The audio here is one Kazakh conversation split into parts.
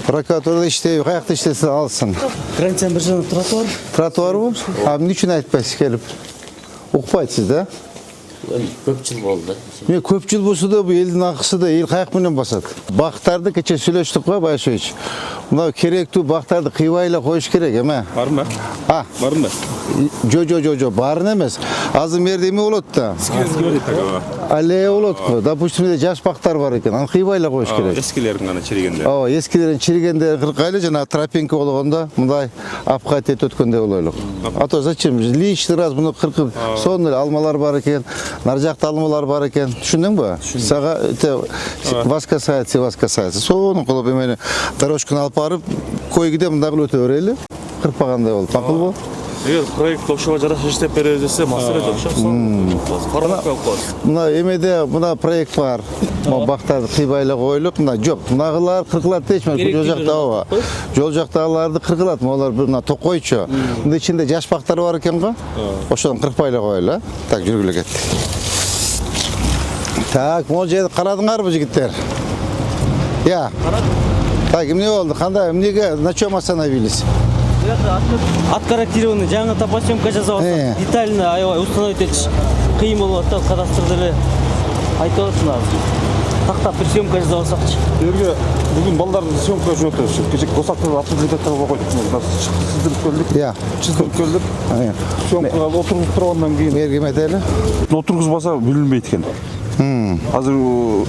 Прокуратурада иштейби, каякта иштесе алсын. Границанын бир жагында тротуар. Тротуарбы? А эмне үчүн айтпайсыз келип? Укпайсыз да? Көп жыл болды. Мен көп жыл болсо да бул элдин акысы да эл каяк менен басат. Бактарды кече сүйлөштүк го Байшович. Мына керектүү бактарды кыйбай эле коюш керек эме. Бармы? Бармы? Жо, баарын эмес. Азыр мерде эме болот да. Аллея болот го. Допустим, жаш бактар бар экен. Аны кыйбай эле коюш керек. Эскилерин гана чиригенде. Эскилерин чиригенде кыркайлы жана тропинка болгондо мындай апкат этип өткөндөй болойлук. А то зачем? Лишний раз муну кыркып, сонун эле алмалар бар экен. Нар жакта алмалар бар экен. Түшүндүңбү? Сага вас касается. Сонун кылып эмени дорожканы алып барып, койгиде мындай кылып өтө берели. Кырпагандай болуп, макулбу? Эгер проект ошого жараша иштеп беребиз десе, маселе жок. Мына эмеде мына проект бар. Могу бактарды кыйбай эле коюлуп, мына жок. Мынагылар кыркылат дейчү, жол жакта ооба. Жол жактагыларды кыркылат, могулар мына токойчу. Мында ичинде жаш бактар бар экен го. Ошондон кыркпай эле коелу, Так, жүргүлө кеттик. Так, могу жерди карадыңарбы, жигиттер? Я. Так, эмне болду? Кандай, эмнеге на чём остановились? Откорректированный жаңы топосъемка жасап атат. Детально аябай установить этиш кыйын болуп атат. Кадастрда эле айтып атасың азыр. Тактап бир съемка жасап алсакчы. Жерге бүгүн балдарды съемка өчүп өтөбүз. Кече Госактын автомобилдерге койдук. Чыгып келдик. Я. Чыгып келдик. Съемкага отуруп тургандан кийин Мергем этели. отургузбаса билинбейт экен. Азыр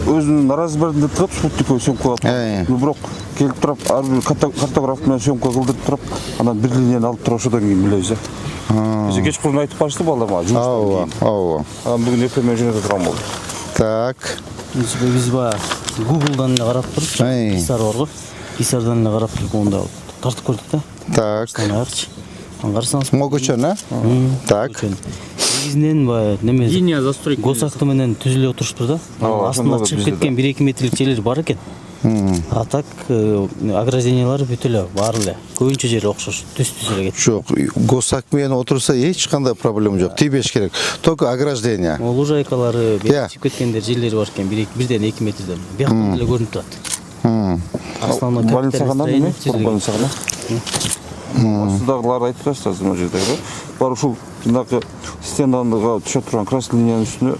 өзүнүн размеринде туруп спутниковый съемка алып. Бирок келип туруп, ар бир картограф менен съемка кылдырып туруп, анан бир линияны алып туруп ошодон кийин билебиз. Кече кечкурун айтып барышты балдар мага жумуштан кийин. Ооба. Анан бүгүн эртең менен жөнөтө турган болду. Так. Биз баягы Google'дан эле карап туруп, Кисар барго. Кисардан эле карап туруп мындай тартып көрдүк да. Так. Карасаңыз Могучон, Так. Негизинен баягы неме линия застройка Госакты менен түзүлүп отуруптур да. Астына чыгып кеткен 1-2 метрлик жерлер бар экен. А так ограждениялары бүт эле бар эле. Көбүнчө жери окшош, түз-түз эле кетти. Жок, Госак менен отурса эч кандай проблема жок. Тийбеш керек. Только ограждение. Лужайкалары чыгып кеткендер жерлери бар экен, 1-2 метрден. Бияктан эле көрүнүп турат. Основной больницага Сыздагылар айтып берсиз азыр могу жерде. Бар ушул жанагы стенага түшө турган красный линиянын үстүнө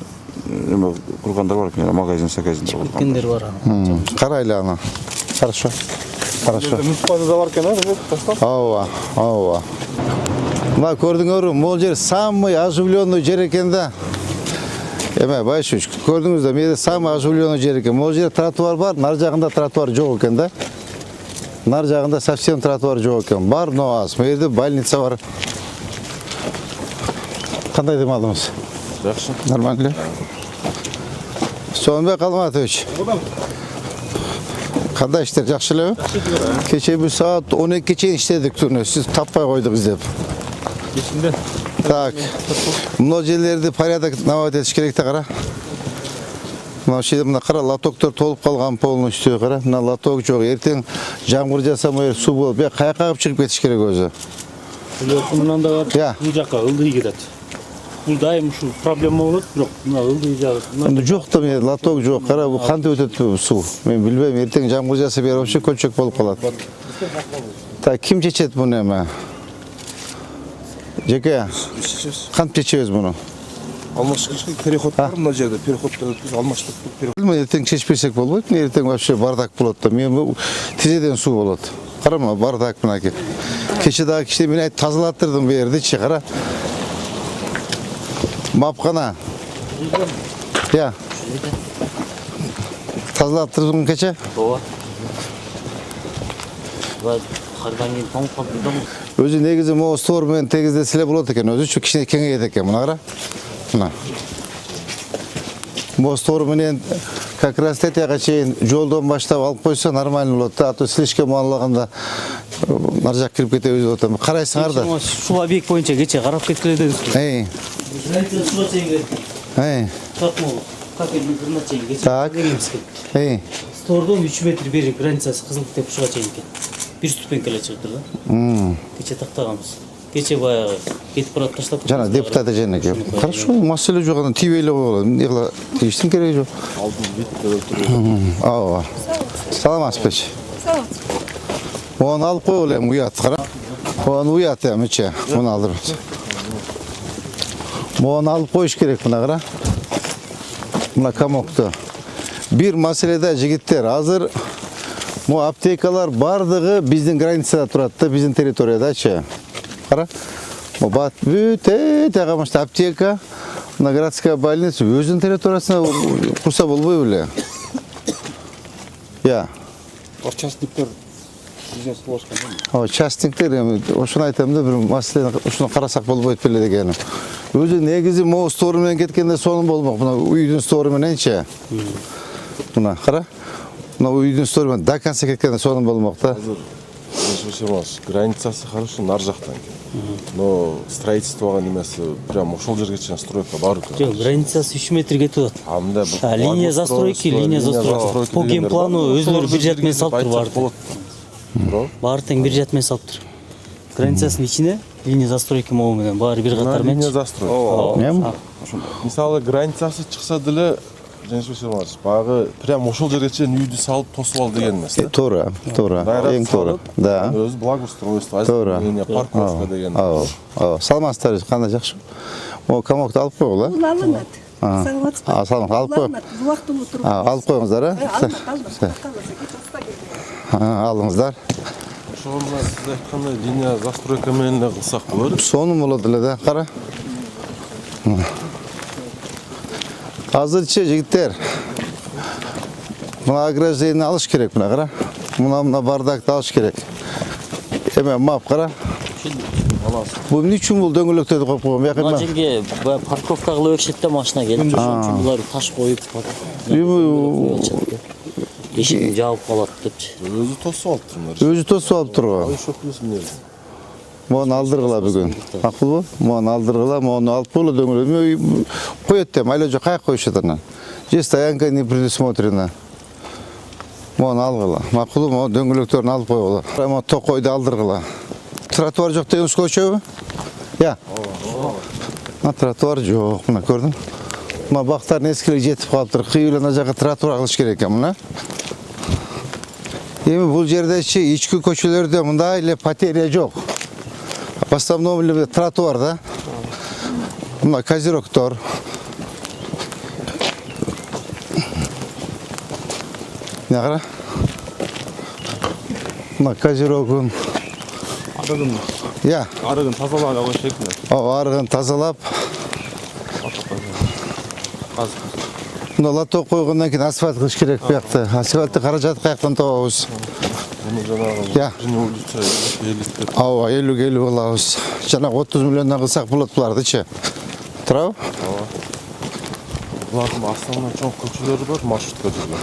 эме кургандар бар экен, магазин саказиндар бар. Кеткендер бар. Карайлы аны. Хорошо. Муниципалдыда бар экен, Ооба. Мына көрдүңөрбү, могул жер самый оживленный жер экен да. Эме Байшович, көрдүңүз да, менде самый оживленный жер экен. Могул жер тротуар бар, нар жагында тротуар жок экен да. Нар жагында совсем тротуар жок экен. Бар, но аз. Менде больница бар. Кандай дем алдыңыз? Жакшы. Нормально. Сонбек Калматович. Кандай иштер, жакшы элеби? Кече бир саат 12 чейин иштедик түнү. Сиз таппай койдук издеп. Кечинде. Так. Мына жерлерди порядок наводить этиш керек да, кара. Мына жерде мына кара лотоктор толуп калган полностью, кара. Мына лоток жок. Эртең жамгыр жаса, суу болуп, каяка кагып чыгып кетиш керек өзү. Мындан да бар. Бул жака ылдый кетет. Бул дайым ушу проблема болот, бирок мына ылдый жагы. Жок да, мен лоток жок. Кара, бул кантип өтөт суу? Мен билбейм. Эртең жамгыр жаса бери вообще көлчөк болуп калат. Так, ким чечет муну эме? Жеке. Кантип чечебиз муну? Алмаштык переход бар мына жерде, переходдон өткүз алмаштык переход. Мен эртең чечпесек болбойт. Мен эртең вообще бардак болот да. Мен тизеден суу болот. Карама, бардак мынакей. Кече дагы кичине мен айтып тазалаттырдым бу жердичи, кара. Мапкана. Я. Тазалаттырдым кече? Ооба. Кардан кийин тоңуп калды. Өзү негизи могу стор менен тегиздесе болот экен, өзүчү кичине кеңейет экен, мына кара. Мына. Могу стор менен как раз тетяга чейин жолдон баштап алып койсо нормально болот да, а то слишком алганда нар жак кирип кетебиз деп атам. Карайсыңар да. Ушул объект боюнча кече карап кеткиле дедиз. Суга чейин келди. Как бир чейин кече. Так. Стордон 3 метр бери границасы кызыл деп ушуга чейин экен. Бир ступенька эле чыгып тур да. Кече тактаганбыз. Кече баягы кетип барат таштап. Жана депутат эженеке. Хорошо, маселе жок, аны тийбей эле коелу. Эмне кыла, тийиштин кереги жок. Ооба. Саламатсызбы? Саламатсызбы. Onu alıp koy olayım uyat kara. Onu uyat ya içe. Onu alırız. Onu alıp koyuş gerek buna kara. Buna kamoktu. Bir meselede jigitler hazır. Bu aptekalar bardığı bizim granitsada turadi, bizim territoriyadachi. Qara. Bu bat büte taqamashta apteka, Nagradskaya больница өзінің территориясына құрса болбой беле. Я. Частниктер бизнес кылышкан. О, частниктер ошону айтам да, бир маселени ушуну карасак болбойт беле дегеним. Өзү негизи могу стор менен кеткенде сонун болмок. Мына үйдүн стору мененчи. Мына кара. Мына үйдүн стору менен до конца кеткенде сонун болмок да. Границасы хорошо, нар жақтан. Но строительствоға немесі прям ошол жерге чейин стройка бар екен. Жоқ, границасы 3 метр кетіп жатыр. Линия застройки. По геймплану өзлөрү бир жат менен салып тур баары. Баары тең бир жат менен салып тур. Границасынын ичине линия застройки могу менен баары бир катар менен. Линия застройка. Мисалы границасы чыкса деле Женис Васильевич, бағы прям ошол жерге чейин үйдү салып тосуп ал деген эмес да. Туура, эң туура. Да. Өзү благоустройство, парковка деген. Салмастар кандай жакшы. О, камокто алып койгула. Алынат. Салмак алып кой. Убактылуу туруп. Алып коюңуздар, алыңыздар. Ошол сиз айткандай линия застройка менен эле кылсак болот. Сонун болот эле да, кара. Азырчы жигиттер. Мына ограждение алыш керек мына кара. Мына бардакты алыш керек. Эме мап кара. Бул эмне үчүн бул дөңгөлөктөрдү коюп койгон? Бияка Мына жерге парковка кылып өкшетте машина келип, ошон үчүн булар таш коюп эшикти жаап калат депчи. Өзү тосуп алыптыр. Өзү тосуп алып турган. Ошол эмне? Мону алдыргыла бүгүн. Макулбу? Мону алдыргыла, мону алып койгула дөңгөлөктү. Коет дем, айла жок каяка коюшат анан. Же стоянка не предусмотрена. Мону алгыла. Макулбу? Мону дөңгөлөктөрүн алып койгула. Мону токойду алдыргыла. Тротуар жок дегенсиз көчөбү? Я. Мына тротуар жок, мына көрдүң? Мына бактардын эскилиги жетип калыптыр. Кыйыл ана жака тротуар кылыш керек экен мына. Эми бул жердечи ички көчөлөрдө мындай эле потеря жок. В основном эле тротуар да. Мына козерогтор. Нагара? Мына козерогун. Я. Арыгын тазалап коюш керек. Арыгын тазалап. Мына лоток койгондон кийин асфальт кылыш керек буякты. Асфальтты каражат каяктан табабыз? Я. 50 кылабыз. Жана 30 миллиондон кылсак болот булардычы. Туурабы? Булардын основной чоң көчөлөрү бар, маршрутка жүргөн.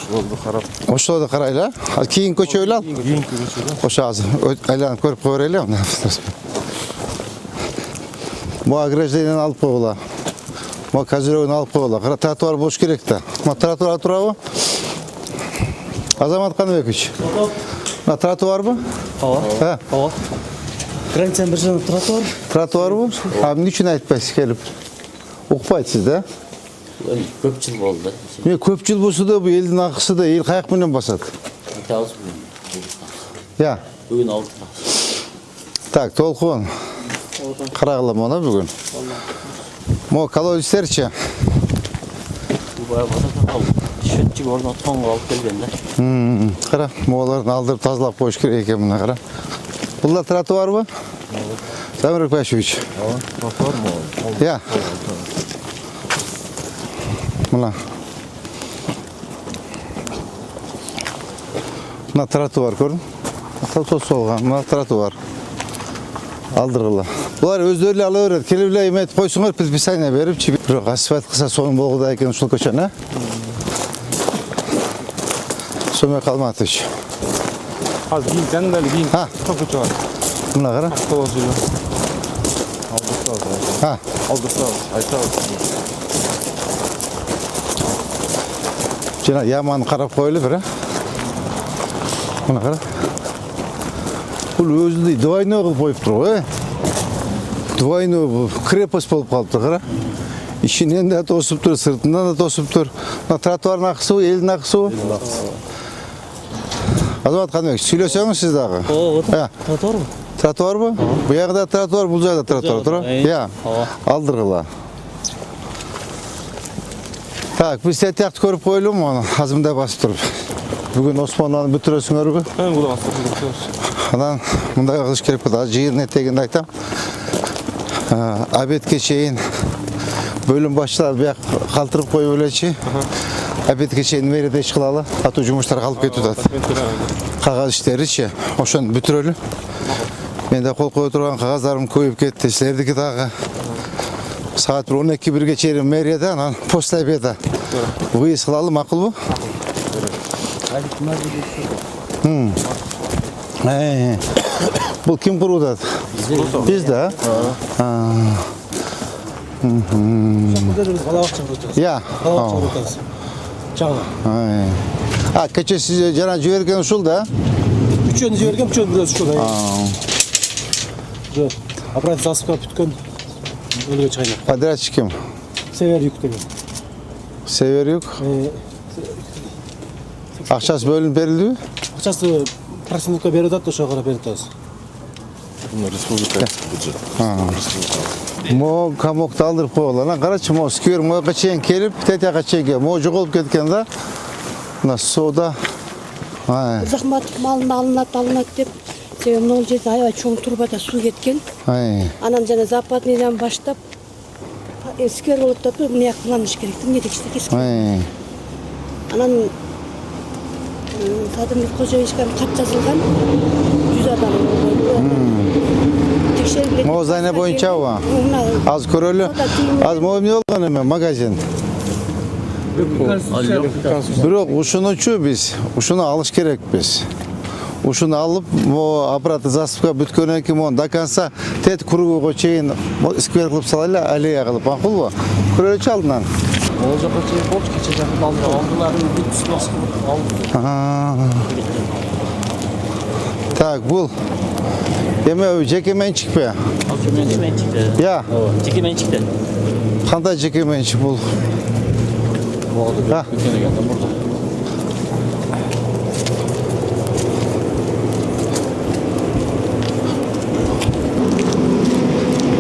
Ошолорду карап. Ошолорду карайлы. Кийин көчө эле ал. Кийинки көчөдө. Ошо азыр айланып көрүп кое берели. Бу ограждениени алып койгула. Бу козерогун алып койгула. Тротуар болуш керек да. Мына тротуар турабы? Азамат Каныбекович. Мына тротуарбы? Ооба. Ооба. Границанын бир жагында тротуар. Тротуарбы? Эмне үчүн айтпайсыз келип? Укпайсыз да? Көп жыл болду. Көп жыл болсо да бул элдин акысы да эл каяк менен басат? Я. Бүгүн алдык. Так, толкун. Карагыла мына бүгүн. Мо колодецтерчи. Шөтчүк орнотконго алып келген да. Кара, могулардын алдырып тазалап коюш керек экен мына кара. Бул да тротуарбы? Самир Пашевич. Тротуар мы? Я. Мына. Мына тротуар көрдүң? Тосуп алган, мына тротуар. Алдыргыла. Булар өздөрү эле ала берет. Келип эле эметип койсуңар, предписание берипчи. Бирок асфальт кылса сонун болгудай экен ушул көчөнү. Сомек Алматович. Азыр кийин жанында эле кийин көчө бар. Мына кара. Алдырсабыз, айтабыз. Жана яманы карап коелу бир. Мына кара. Бул өзүндөй двойной кылып коюптур го, Двойной крепость болуп калыптыр, кара. Ичинен да тосуптур, сыртынан да тосуптур. Мына тротуардын акысыбы, элдин акысыбы? Азамат Қанбек, сөйлесеңіз сіз дағы. Тротуар бу? Тротуар бу? Бұяғыда тротуар, бұл жайда тротуар тұр? Иә, алдырғыла. Так, біз тәтіяқты көріп қойылым, оны азымда басып тұрып. Бүгін Османланы бүтіресіңер ғой? Адан мұндай қылыш керек болды. Жиырын етегенде айтам. Обедке шейін бөлім басшылар бұяқ қалтырып қойып өлечі. Обедке шейін мереде шықылалы. Ату жұмыштар қалып кетуді. Қағаз іштері ше. Ошын бүтірелі. Менде қол қой отырған қағаздарым көйіп кетті. Сілердікі дағы. Сағат 12-1-ге чейін мереде, анан постай беді. Бұйыз қылалы мақыл бұ? Бұл кім құрудады? Біз да? Я. Кәче сіз жана жіберген ұшыл да? Үчені жіберген, үчені біраз ұшыл. Аппарат засыпқа бүткен өліге чайна. Подрядчик кім? Северюк деген. Северюк? Ақшасы бөлініп берілді бі? Ақшасы процентке береді атты, оша қара береді аз. Республика бюджет. Мо камокты алдырып қойғылар. Қарачы, мо сквер мояқа чейін келіп, тәтияға чейін келіп, мо жоғылып кеткен да. Мына сода. Захмат малын алынат деп, себебі мынау жерде аябай чоң турбада су кеткен. Анан жана западныйдан баштап, сквер болып тапты, мына қыланыш керек, не текшті кескен. Анан Садымбек Қожаевичкан қат жазылған 100 адам. Мо зайна бойынша ва? Аз көрөлі. Аз мо не олған еме, магазин. Бирок ушуну чу биз, ушуну алыш керек биз. Ушуну алып, мо аппараты засыпка бүткөнөн кийин мону до конца тет кругуга чейин сквер кылып салайлы, аллея кылып, макулбу? Көрөлүчү алдынан. Ол жаққа чейін болды, кеше жақын алдыларын бүт басқылып алды. Так, бұл еме жеке меншік пе? Жекеменшікті. Я? Жекеменшікті. Қандай жеке меншік бұл?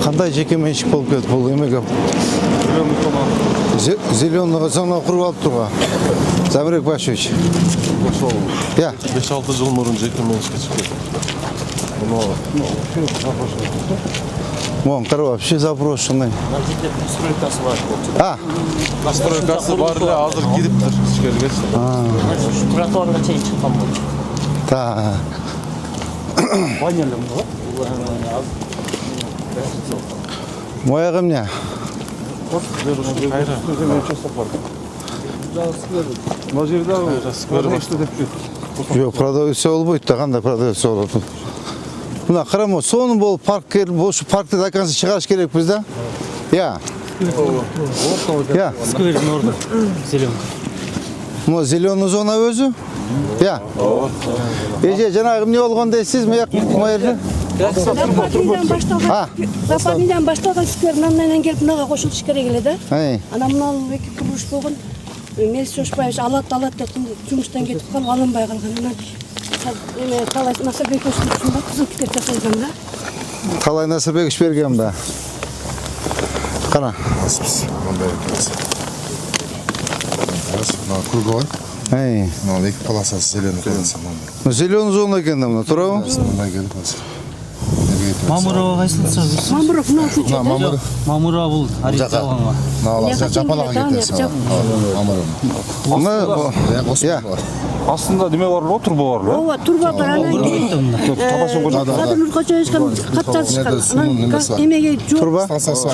Қандай жеке меншік болып кетті бұл емеге? Зеленого зона құрып алып тұрға. Замирек Башевич. Я. 5-6 жыл мұрын жеке меншікке шықпеді. Вон, вообще заброшенный. Стройкасы бар. Стройкасы бар да, азыр кидіп тұр ішкерге. Тротуарға чейін шыққан болды. Да. Банялым ба? Мояғым не? Жоқ, продавец болбойт да, қандай продавец болады. Мына қарама, соның болып парк келіп, осы паркты до конца шығарыш керек бізде. Я. Я. Сквердің орды, зеленый. Мына зеленый зона өзі? Я. Еже, жаңағым не болған дейсіз, мұяқ Западныйдан башталған сквер мынанан келіп мынаға қосылыш керек еле да. Ана мынау екі құрылыш болған. Мелис Жошбаевич алат деп жұмыстан кетіп қалып алынбай қалған. Талай Насырбек Өшбеков қызыл кітап жасалған да. Талай Насырбек Өшберген да. Қана. Круговой. Мына екі полосасы зеленый полоса. Зеленый зона екен да мына, тұра ма? Мамырова қайсылыса? Мамыров мынау шу жерде. Мамырова бұл арет салғанға. Жапалаға кетесің. Мамырова. Астында деме бар ғой, турба бар ғой? Ова, турба бар анан Садымбек Қожаевичкан қат жазышқан. Емеге жоқ,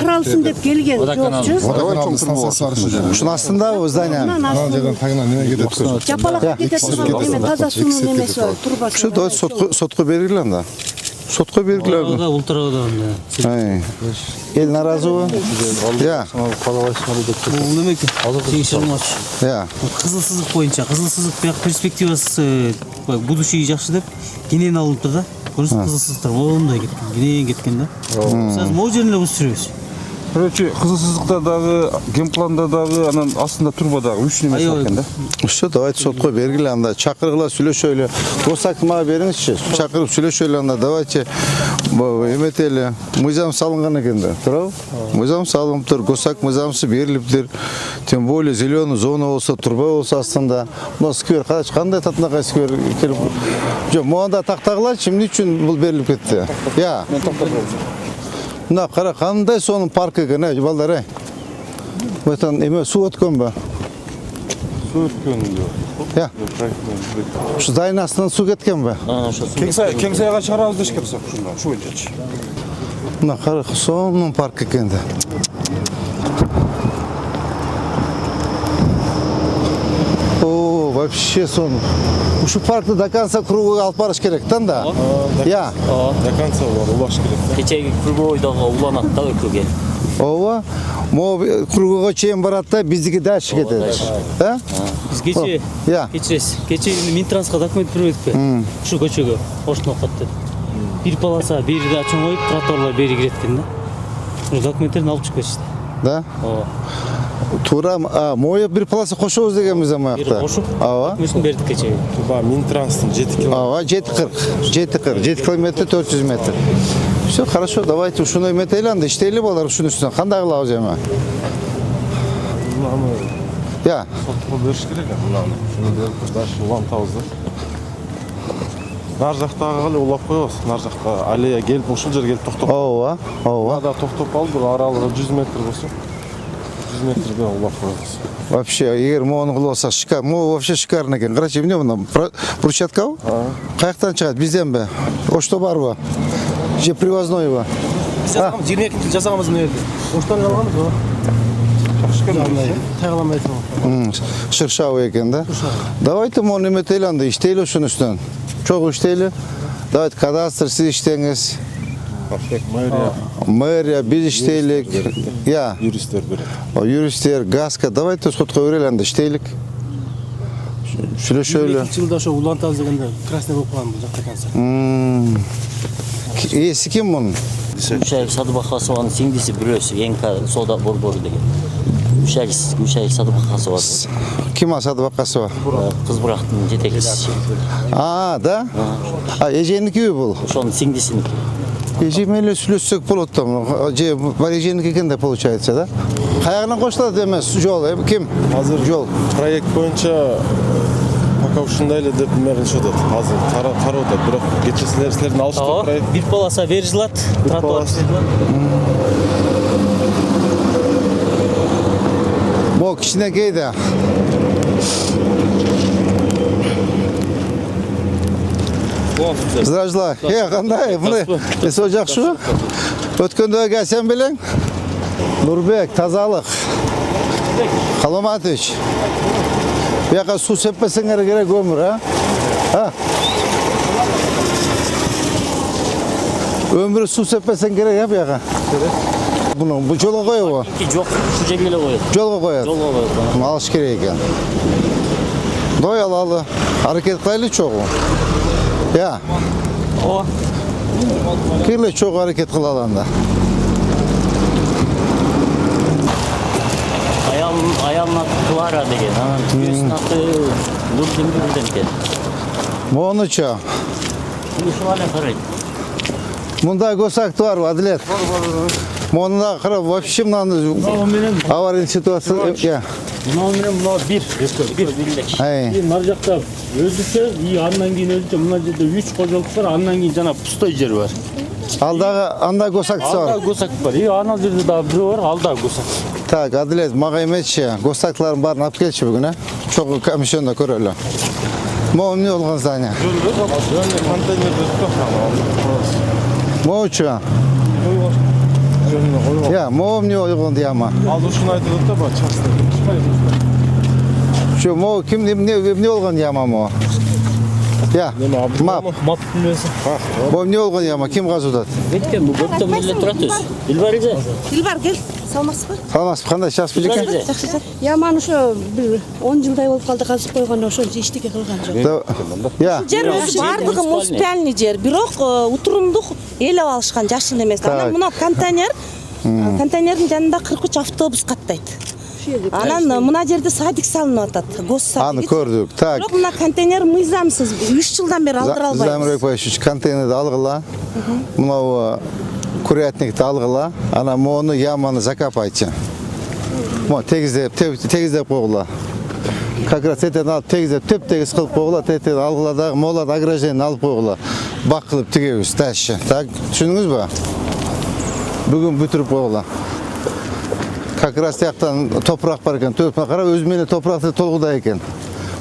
қыралсын деп келген жоқшы. Водоканалдың станциясы бар шу жерде. Шын астында ол здания. Мына жерден таңынан неме кетеді? Жапалаққа кетеді тұрған таза суның немесі бар, турбасы. Şu da sotko belirlen da. Sotko belirlen. Da ultra'dan. El narazı o. Ya. Бұл немек тегіс olmaz. Ya. Қызыл сызық бойынша, қызыл сызық бірақ перспективасы будущий жақсы деп кенен алынып тұр да. Көрінсіз қызыл сызықтар ондай кеткен, кенен кеткен да. Сәз мол жеріне өсіреміз. Короче, кызыл сызыкта дагы, генпланда дагы, анан астында турба дагы 3 немеси бар экен да. Ушу давайте сотко бергиле анда чакыргыла сүйлөшөлү. Госакты мага бериңизчи. Чакырып сүйлөшөлү анда давайте эметели. Мыйзам салынган экен да. Туурабы? Мыйзам салыныптыр, госак мыйзамсы берилиптир. Тем более зеленый зона болсо, турба болсо астында. Мына сквер кандай татынакай сквер келип. Жок, могунда тактагылачы эмне үчүн бул берилип кетти? Я. Мен токтоп болсом. Мына кара кандай сонун парк экен, балдар. Бутан эме суу өткөнбү? Суу өткөн. Я. Ушу дайын астынан суу кеткенби? Кең сайга чыгарабыз дешкен болсок ушунда, ушу боюнчачы. Мына кара сонун парк экен да. О, вообще сонун. Ушу паркты до конца круга алып барыш керек да. Я. До конца улаш керек. Кечеги круговойдогу уланат да өлкөгө. Ооба. Могу кругого чейин барат да, биздики дальше кетет. Да? Биз кече, кече Минтранска документ бербедикпи? Ушу көчөгө ошондо каттып. Бир полоса бери ачып коюп, тротуарлар бери кирет экен да. Ушу документтерин алып чыгып кетишти. Да? Ооба. Туура, моюп бир полоса кошобуз дегенбиз амакта. Кошуп, ооба. Үчүн бердик кечеги. Минтранстын 7 км. Ооба, 7 километр 400 метр. Все, хорошо, давайте ушуну эметели анда иштейли балдар ушунун үстүнө. Кандай кылабыз эми? Я. Сотко бериш керек мынаны. Шуну берип дальше улантабыз да. Нар жактагы кале улап коебуз. Нар жакта аллея келип ушул жерге келип токтоп. Ооба, ооба. Ада токтоп алып, бир аралыгы 100 метр болсо, 100 метрден улап коебуз. Вообще, эгер могуну кылып алсак шикар, могу вообще шикарный экен. Карачы, эмне мына брусчаткабы? Каяктан чыгат? Бизденби? Ошто барбы? Же привознойбу? 22 жыл жасаганбыз мына жерде. Оштан алганбыз го. Тайгаламай турган. Шыршабы экен да? Давайте мону эметели анда иштейли ушунун үстүнөн. Чогуу иштейли. Давайте кадастр сиз иштеңиз. Мэрия биз иштейлик. Я. Юристтер берет. Юристтер, газка. Давайте сотко берели анда иштейлик. Сүйлөшөлү. 2 жылда ошо улантабыз дегенде красный болуп калган бул жакта конца. Эси ким мунун? Ушаев Садыбакасованын сиңдиси бирөөсү НК сода борбору деген. Ушаев Садыбакасова. Ким Садыбакасова? Кыз бурактын жетекчиси. Да? Эженики бул? Ошонун сиңдисиники. Эжеме эле сүйлөшсөк болот да. Же бар эженики экен да получается да? Каягынан коштулат эмес жол, ким? Азыр жол. Проект боюнча пока ушундай эле деп эме кылышып атат. Азыр тарап атат, бирок кече силердин алышты проект. Бир полоса берилат, тротуар. Мо кичинекей да. Здравствуйте. Кандай? Мына эсо жакшыбы? Өткөндө келсем белең? Нурбек, тазалык. Каломатович. Буяка суу сеппесеңер керек өмүр, Өмүрү суу сеппесең керек, буяка. Буну жолго коебу? Жок, ушу жерге эле коет. Жолго коет. Жолго коет. Алыш керек экен. Дой алалы. Аракет кылайлы чогуу. Я. Ооба. Кирле чогуу аракет кылалы анда. Аялдын аты Клара деген, анан түйөсүнүн аты Нурдин экен. Монучу. Ушуга эле карайт. Мындай госакты барбы, Адилет? Монда карап, вообще мынаны аварийный ситуация. Мына менен мына бир элек. Нар жакта өзүчө, андан кийин өзүчө мына жерде 3 кожолук бар, андан кийин жана пустой жер бар. Алдагы анда госакты бар. Алда госак бар. Ана жерде дагы бирөө бар, алда госак. Так, Адилет, мага эметчи, госактылардын баарын алып келчи бүгүн, чогуу комиссиондо көрөлү. Могу эмне болгон здание? Могучу? Я, могу эмне болгон дияма? Ал ушуну айтып атат да, частный. Şu mo kim ne olgan yama mo? Ya. Map. Map bilmesi. Bu ne olgan yama? Kim gazıdat? Bekten bu gökten millet turatız. Dilbar ise. Dilbar gel. Салмақсыз ба? Салмақсыз, қандай шаш білек? Жақсы. Яман ошо бір 10 жылдай болып қалды қазып қойған ошо ештеңе қылған жоқ. Жер бардығы муниципальный жер, бирок утурумдук ээлеп алышкан жашыл эмес. Анан мына контейнер Контейнердің жанында 43 автобус каттайт. Анан мына жерде садик салынып атат. Гос садик. Аны көрдүк. Так. Бирок мына контейнер мыйзамсыз. 3 жылдан бери алдыра албайбыз. Замирбек Байшевич, контейнерди алгыла. Мынау курятникти алгыла. Ана мону яманы закопайте. Мо тегиздеп койгула. Как раз этен алып тегиздеп теп-тегиз кылып койгула, тетен алгыла дагы молат ограждение алып койгула. Бак кылып тигебиз дальше. Так, түшүндүңүзбү? Бүгүн бүтүрүп койгула. Как раз тияктан топурак бар экен. Төпүнө карап, өзү менен топуракты толгуда экен.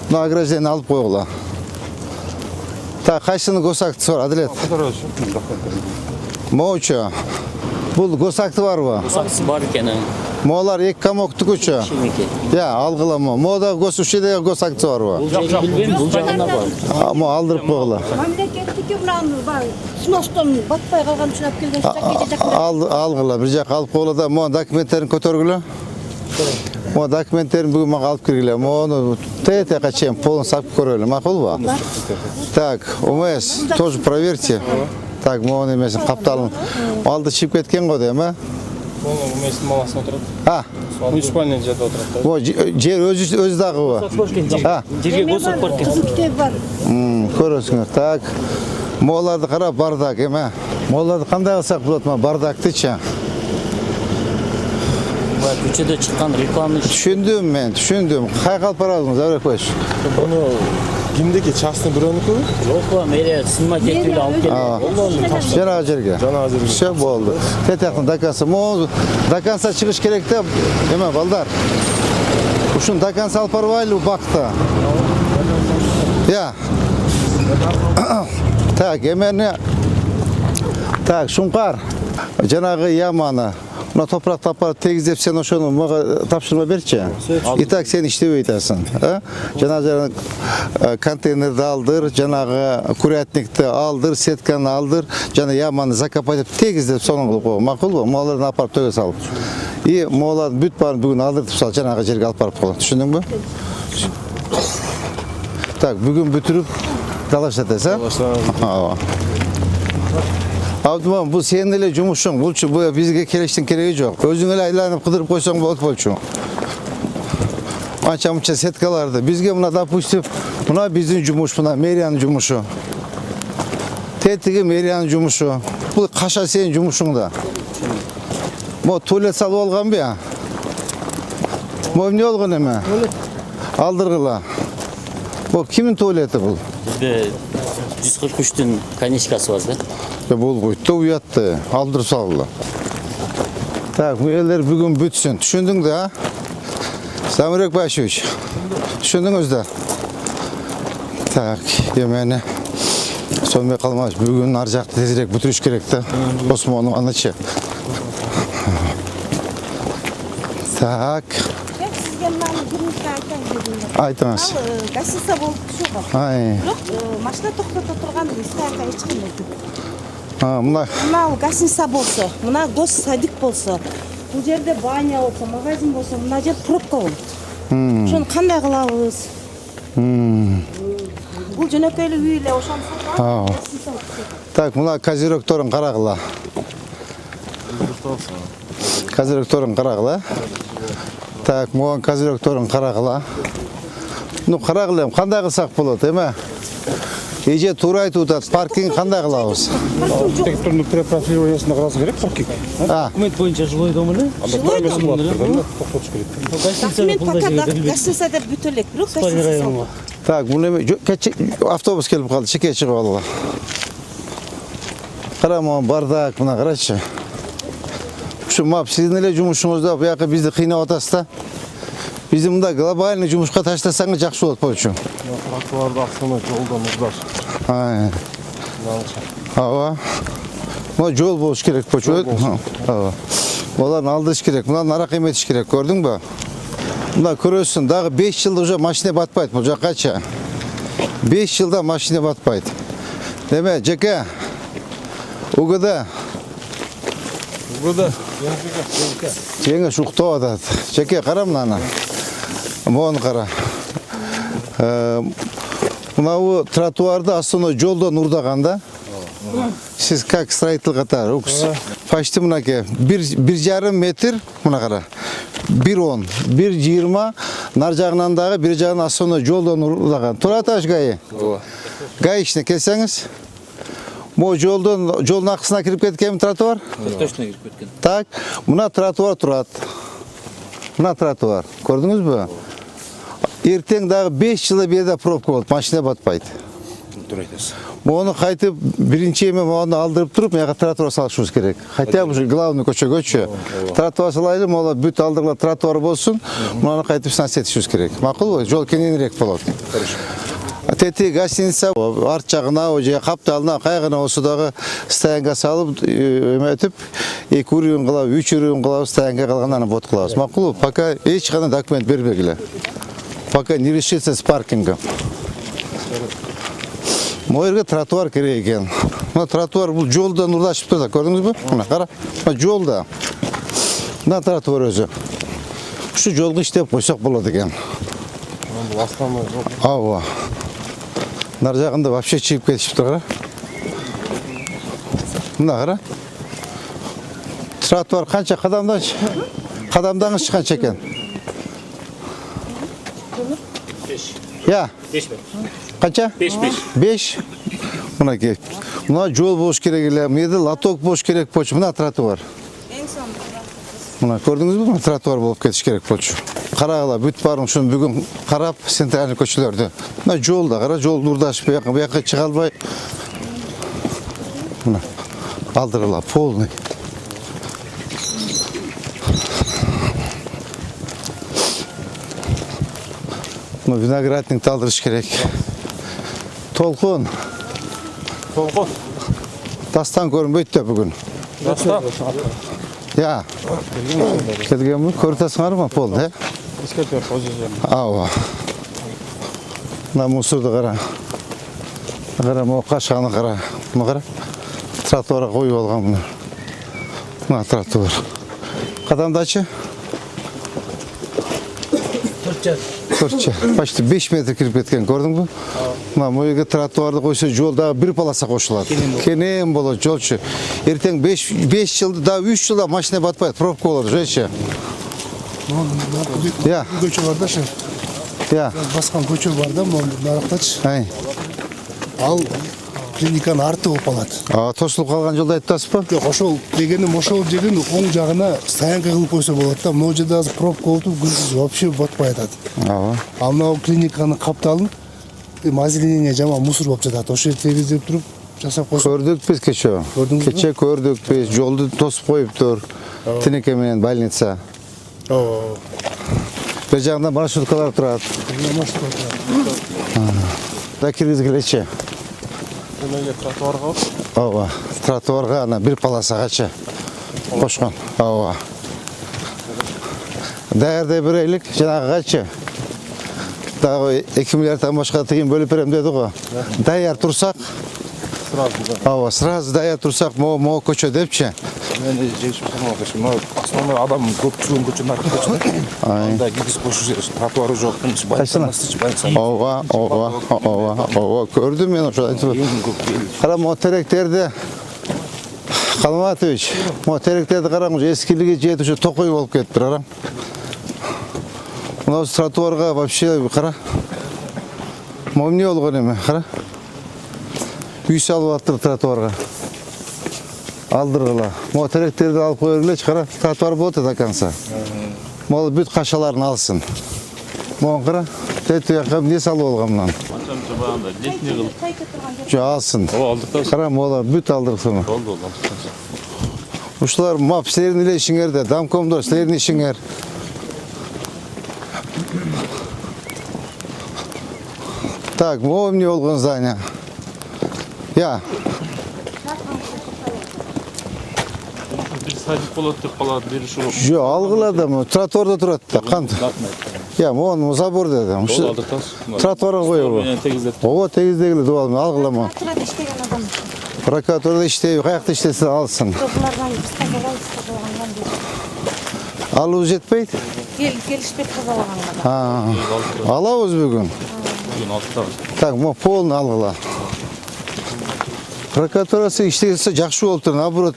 Мына ограждение алып койгула. Так, кайсынын госактысы бар, Адилет? Моучу. Бул госакты барбы? Госактысы бар экен. Молар 2 комоктукучу. Я, алгыла мо. Мода госушеде госактысы барбы? Бул жерди билбейм, бул жагында бар. Мо алдырып койгула. Мамлекеттики мынаны бар. Сноостон батпай калган үчүн алып келген жакка. Алгыла, бир жак алып койгула да, мо документтерин көтөргүлө. Мо документтерин бүгүн мага алып киргиле. Мону тетека чейин полный сап көрөлү, макулбу? Так, УМС тоже проверьте. Так, мону эмесин капталын. Алды чип кеткен го дейм, а? Уместный маласын отырат. Муниципальный жерде отырат. О, жер өзү дагыбы. Жерге госак бар экен. Кызыл китеп бар. Көрөсүңөр. Так. Моларды карап бардак эме. Моларды кандай кылсак болот, бардактычы? Көчөдө чыккан рекламный. Түшүндүм мен, түшүндүм. Кайга алып барасыңыз, Абрекбаевич? Буну кимдики, частный бирөөнүкү? Жок, мэрия сынма кетип алып келди. Жанагы жерге. Жанагы жерге. Все болду. Тетяктын до конца. До конца чыгыш керек да, эме балдар. Ушун до конца алып барбайлы бакта. Я. Так, эмени. Так, Шуңкар. Жанагы яманы. Мына топурак тапар тегиздеп сен ошону мага тапшырма берчи. Итак, сен иштебей атасың, Жанагы контейнерди алдыр, жанагы курятникти алдыр, сетканы алдыр, жана яманы закопать деп тегиздеп сонун кылып кой. Макулбу? Маларды апарып төгө салып. И маларды бүт баарын бүгүн алдыртып сал, жанагы жерге алып барып кой. Түшүндүңбү? Так, бүгүн бүтүрүп далаштатасыз, а? Абдуман, бул сенин эле жумушуң. Булчу бизге келиштин кереги жок. Өзүң эле айланып кыдырып койсоң болот болчу. Анча-мынча сеткаларды бизге мына допустим, мына биздин жумуш, мына мэриянын жумушу. Тетиги мэриянын жумушу. Бул каша сенин жумушуң да. Мо туалет салып алганбы? Мо эмне болгон эме? Алдыргыла. Бул кимдин туалети бул? Бизде 143-тün канишкасы бар да. Бул буйтта уятты, алдырып салгыла. Так, элдер бүгүн бүтсүн. Түшүндүң да? Замирбек Байшевич. Түшүндүңүз да? Так, эмени сонмой калмаш. Бүгүн ар жакты тезирээк бүтүрүш керек да. Осмонун анычы. Так. Айтыңыз. Гостиница болуп түшөгө. Бирок машина токтото турган стоянка эч ким жок. Мына гостиница болсо, мына гос садик болсо, бул жерде баня болсо, магазин болсо, мына жер пробка болот. Ошону кандай кылабыз? Бул жөнөкөй эле үй эле ошону. Так, мына козерогторун карагыла. Козерогторун карагыла. Так, могон козерогторун карагыла. Ну, карагылем, кандай кылсак болот, эме? Эже туура айтып атат, паркинг кандай кылабыз? Архитектурный профилированиясына караса керек паркинг. Документ боюнча жилой дом эле. Жилой дом. Документ пока гостиница деп бүтө элек, бирок гостиница. Так, бул эме автобус келип калды, чеке чыгып алгыла. Кара, могон бардак, мына карачы. Ушу мап сиздин эле жумушуңузда буяка бизди кыйнап атасыз да. Бизди мында глобальный жумушка таштасаңыз жакшы болот болчу. Тротуарды астына жолдон уздаш. Ооба. Мына жол болуш керек болчу. Ооба. Оларды алдырыш керек. Мына нарак эметиш керек, көрдүңбү? Мына көрөсүң, дагы 5 жылда уже машина батпайт бул жаккачы. 5 жылда машина батпайт. Деме, жеке. УГД. Жеңиш уктап атат. Жеке кара мынаны. Мону кара. Мына тротуарды астына жолдон урдаганда, Сіз как строитель қатар, укс. Почти мынаке, 1,5 метр, мына қара. 1,10, 1,20, нар жағынан дағы, бір жағынан асыны жолдан ұрлаған. Тұраташ ғайы? Ғайы ішіне келсеңіз? Мо жолдың ақысына кіріп кеткен тротуар? Точно кіріп кеткен. Так, мына тротуар тұрады. Мына тротуар. Көрдіңіз бі? Ертең дағы 5 жылы берді пробка болды, машина батпайды. Оны қайтып бірінші емен оны алдырып тұрып, меға тротуар салышуыз керек. Хотя бы главный көче. Тротуар салайлы, мола бүт алдырла тротуар болсын, мұны қайтып снасетішуіз керек. Мақұл ғой, жол кененірек болады. Тети гостиница арт жағына, қапталына, қайғына осыдағы стаянға салып, өметіп, 2 үрін қылау, 3 үрін қылау, стаянға қалғананы бот қылауыз. Мақұл, пока ешқана документ бербегілі. Пока не решится с паркингом. Мойырға тротуар керек екен. Тротуар бұл жолда нұрдашып тұрда, көрдіңіз бі? Қара, жолда. Мына тротуар өзі. Şu жолғы іштеп қойсақ болады екен. Ауа. Нар жағында вообще чиіп кетішіп тұр, қара. Мына қара. Тротуар қанша қадамдаңыз қанша екен? 5. 5 қанша? 5. Мына кеп. Мына жол бош керек еле. Меді латок бош керек почу. Мына тротуар. Мына көрдіңіз бі? Мына тротуар болып кетіш керек почу. Қарағыла бүт барым шын бүгін қарап центральный көшелерді. Мына жолда қара, жол нұрдашып бұяққа шыға албай. Мына алдырыла полный. Мына виноградник талдырыш керек. Толқын. Дастан көрінбейді бүгін. Дастан? Я. Келген мұн көрітасыңар ма пол, да? Ауа. Мына мұсырды қара. Қара, мұ қашағаны қара. Мұны қара. Тротуарға қойып алған мұны. Мына тротуар. Қадамдачы? 4. Почти 5 метр кіріп кеткен, көрдің бі? Мына мұйығы тротуарды қойса жолдағы бір полоса қошылады. Кенен болады жолшы. Ертең 5 жылда, да 3 жылда машина батпайды, пробка olur, жойшы. Я. Көче бар да ше. Я. Басқан көче бар да, нарықтач. Ал клиниканың арты болып алады. Тосылып қалған жолда айттасыз ба? Жоқ, ошол дегенім, ошол жердің оң жағына стоянка қылып қойса болады да, мына жерде азыр пробка болып, күндіз вообще батпай атады. Ал мынау клиниканың қапталын озеленение жама мусор болып жатады. Ошо жерде тегіздеп тұрып, жасап қойса. Көрдік біз кеше. Кеше көрдік біз, жолды тосып қойып тұр. Тінеке менен больница. Бір жағында маршруткалар тұрады. Да кіргізгілече. Тротуарға өт? Ауа, тротуарға ана бір полосағача қошқан. Ауа. Дәрді бір айлық жаңағы ғача. Дағы 2 миллиардтан башқа тегін бөліп берем деді ғой. Даяр тұрсақ. Ауа, сразу даяр тұрсақ, моу көче депші. Мен жегішіп сұрмау кешім. Основной адам көп түсуін көче нарқы көчі. Анда гигіз көшу жеріш, тротуары жоқ. Ауа, көрдім мен ұшыл айтып. Қара, моу теректерді, Қалматович, моу теректерді қараңыз, ескілігі жеті үші тоқой болып кетті, қарам. Мынау тротуарға вообще қара. Моу не олған еме, қара. Үй салып аттыр тротуарға. Алдырғыла. Моу теректерді алып қойырылеш, қара, тротуар болады да конца. Моу бүт қашаларын алсын. Моу қара, тәйті яқам не салып олған мұнан? Жо алсын. Қара, моу бүт алдырғысы мұ? Ұшылар мап сілерініле ішіңерді, дамкомдар сілерін ішіңер. Так, моу не олған здания. Я. Садик болады деп қалады, бері шығып. Жо, алғылады мұ, тротуарда тұрады да, қанды. Я, мұны забор деді. Тротуарға қойып. О, тегіздегілі дуалым, алғылама. Прокуратурада іштей, қаяқты іштесі алсын. Алу жетпейді? Келішпет қызалағанға. Алауыз бүгін? Так, мұ полын алғыла. Прокуратурасы иштесе жакшы болуп тур, наоборот.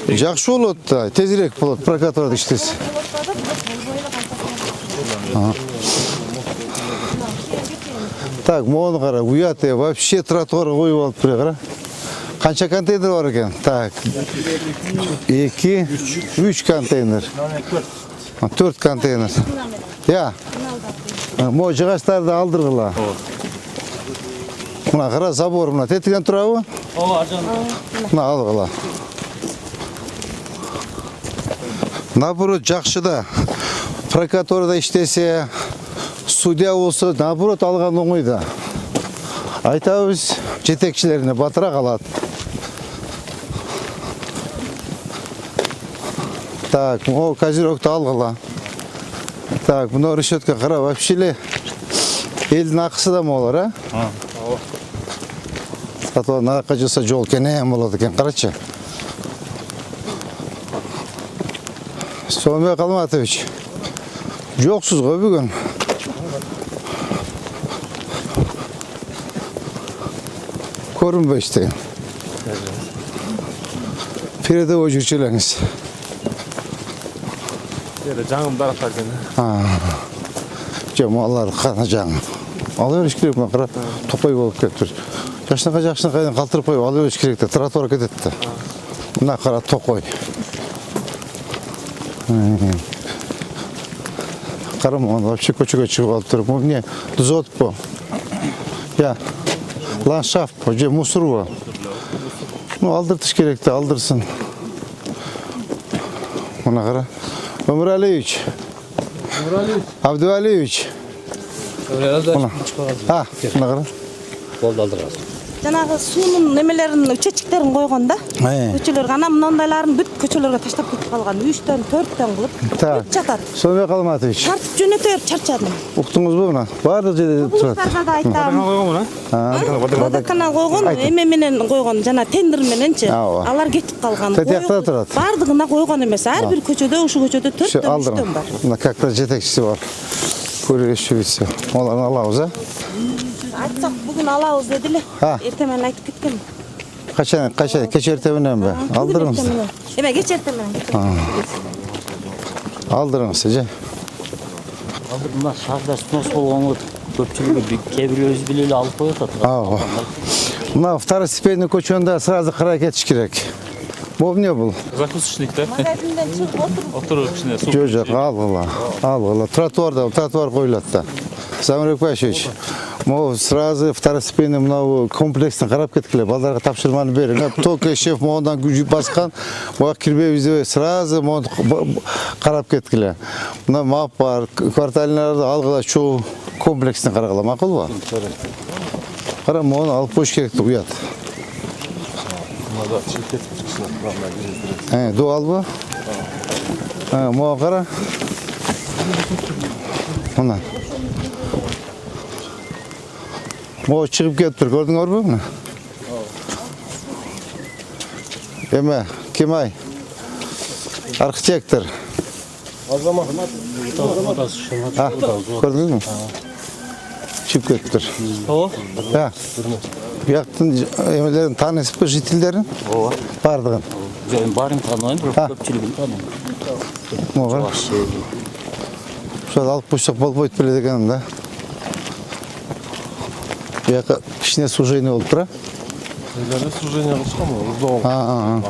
Жакшы болот да, тезирээк болот прокуратурада иштесе. Так, мону кара, уят вообще тротуарга коюп алып тур, кара. Канча контейнер бар экен? Так. 2, 3 контейнер. 4 контейнер. Я. Мо жыгачтарды алдыргыла. Мына кара забор мына тетиген турабы? Ооба, аржан. Мына алгыла. Наоборот жакшы да. Прокуратурада иштесе, судья болсо, наоборот алган оңой да. Айтабыз, жетекчилерине батыра калат. Так, о, козерогду алгыла. Так, мына решетка кара, вообще эле элдин акысы да болор, а? Ата наракка жаса жол кенен болот экен, карачы. Сомбек Калматович, жоксуз го бүгүн. Көрүнбөй иштейм. Передовой жүрчү элеңиз. Жаңым дарактар экен. Жок, алар кана жаңы. Ала бериш керек, мен кара топой болуп кетиптир. Жакшынакай калтырып коюп ала бериш керек да, тротуар кетет да. Мына кара токой. Карам, он вообще көчөгө чыгып алып туруп, бул эмне? Дозот по. Я. Ландшафт по, же мусор по. Ну, алдыртыш керек да, алдырсын. Мына кара. Өмүралиевич. Абдуалиевич. Мына кара. Болду алдырган. Жанагы суунун немелерин, чечиктерин койгон да. Көчөлөр гана мындайларын бүт көчөлөргө таштап кетип калган. 3төн, 4төн кылып жатат. Сомбек Калматович. Тартып жөнөтөөр, чарчадым. Уктуңузбу мына? Баардык жерде турат. Да айтам. Водокана койгон, эме менен койгон, жана тендер мененчи. Алар кетип калган. Тетиякта турат. Бардыгына койгон эмес. Ар бир көчөдө, ушу көчөдө 4төн, 3төн бар. Мына как-то жетекчиси бар. Көрүшүбүз. Оларды алабыз, а? Айтсак бүгүн алабыз дедиле. Эртең менен айтып кеткем. Качан кеч эртең мененби? Алдырыңыз. Эме кеч эртең менен. Алдырыңыз, же. Мына шаарда снос болгонго көпчүлүгү кээ бирөөбүз биле эле алып коюп атат. Мына второстепенный көчөндө сразу карай кетиш керек. Бул эмне бул? Закусочник да. Магазинден чыгып отуруп кичине суу. Жок, алгыла. Тротуар коюлат да. Замирбек Башевич, могу сразу второстепенный мынау комплекстин карап кеткиле, балдарга тапшырманы бериң. Только шеф моундан күжүп баскан, буга кирбейбиз деп сразу моуну карап кеткиле. Мына мап бар, кварталиналарды алгыла, чуу комплексин карагыла, макулбу? Кара, моуну алып коюш керек да, уят. Мында чекет чыксына, дуалбы? Могу кара. Мына. Могу чыгып кетиптир, көрдүңөрбү муну? Эме, Кемай? Архитектор. Азамат. Көрдүңүзбү? Чыгып кетиптир. Ооба. Бияктын эмелерин таанысызбы, жителдерин? Ооба. Бардыгын. Жок, баарын тааныйм, бирок көпчүлүгүн тааныйм. Могу. Ошол алып койсок болбойт беле дегеним да. Бияка кичине сужение болуп тура. Эле сужение кылышканбы? Уздогон.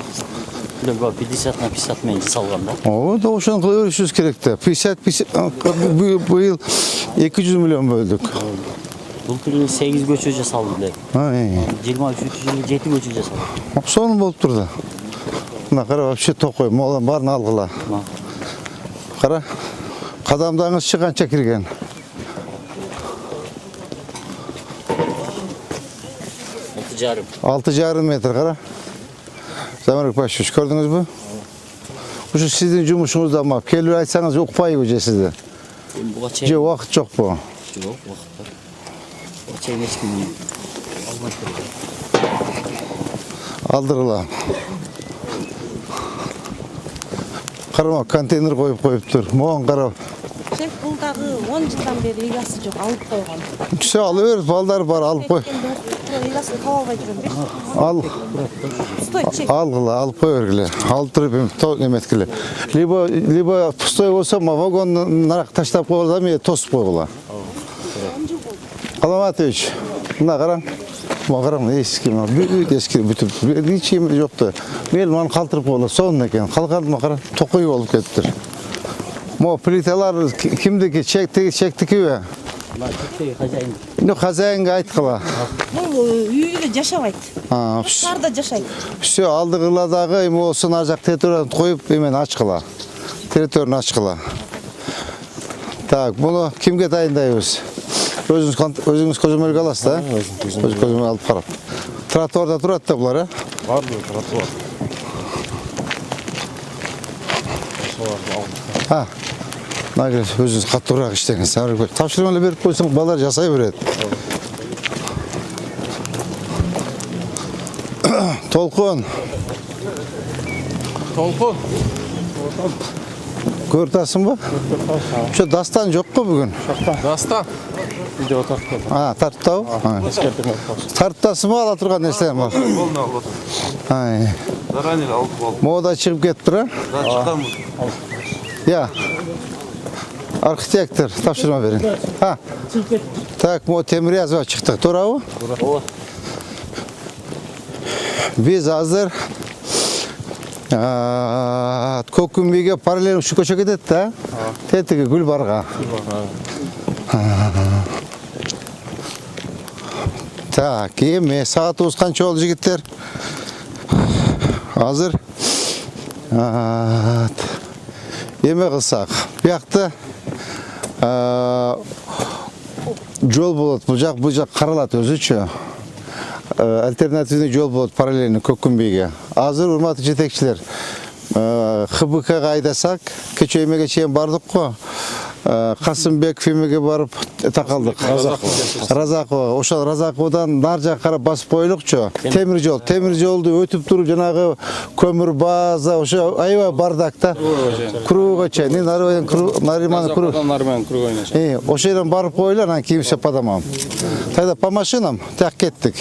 50 на 50 менен жасалган да. Ооба, да ошону кыла беришибиз керек да. 50 быйыл 200 миллион бөлдүк. Бул тили 8 көчө жасалды эле. 23 7 көчө жасалды. Сону болуп тур да. Мына кара, вообще токой, молан баарын алгыла. Кара. Кадамдаңызчы канча кирген? 6,5 метр кара. Замирбек Башевич, көрдүңүзбү? Ушу сиздин жумушуңузда ма? Келип айтсаңыз укпайбы же сизде? Же убакыт жокпу? Жок, убакыт бар. Чейин эч ким алдыргыла. Карама, контейнер коюп коюптур. Могун карап. Шеф, бул дагы 10 жылдан бери ыгасы жок, алып койгон. Все, ала бер, балдар бар, алып кой. ыйласын таба албай жүрөм. Ал. Стой, чек. Алгыла, алып кой бергиле. Алып туруп эметкиле. Либо пустой болсо, вагонду нарак таштап койгула, мен тосуп койгула. Каламатович, мына караң. Мына караң, эски, эски бүтүп. Ичим жокту. Мен маны калтырып койгула, сонун экен. Калгандыма кара, токой болуп кетиптир. Мо плиталар кимдики, чектикиби? Хозяин. Ну, хозяинга айткыла. Бул үйдө жашабайт. Шаарда жашайт. Все, алдыгыла дагы эми болсун ар жак территорияны коюп, эмен ачкыла. Территорияны ачкыла. Так, буну кимге дайындайбыз? Өзүңүз көзөмөлгө аласыз да? Өзүңүз көзөмөлгө алып карап. Тротуарда турат да булар, э? Бар бул тротуар. Нагыл өзүңүз каттуураак иштеңиз. Тапшырманы берип койсоң, балдар жасай берет. Толкун. Көрүп атасыңбы? Ошо дастан жокпу бүгүн? Дастан. Видео тарттым. Тарттабы? Тарттасыңбы, ала турган нерселер бар? Болду алып отур. Заранее алып болду. Мода чыгып кетиптир, э? Да, чыккан. Я. Архитектор, тапшырма берин. Так, мо Темирязева чыктык, туурабы? Ооба. Биз азыр Көкүмбийге параллель ушу көчө кетет да? Тетиги Гүлбарга. Так, эми саатыбыз канча болду жигиттер? Азыр эме кылсак, биякта жол болот, бул жак каралат өзүчө. Альтернативный жол болот параллельно Көкүмбийге. Азыр урматтуу жетекчилер, ХБКга айдасак, кечээ эмеге чейин бардык го. Касымбеков эмеге барып такалдык. Разакова. Ошол Разаковадан нар жакка карап басып коелукчу. Темир жолду өтүп туруп жанагы көмүр база, ошо аябай бардак да. Кругга чейин, Нариман круг. Ошо жерден барып коелу, анан кийин все по домам. Тогда по машинам так кеттик.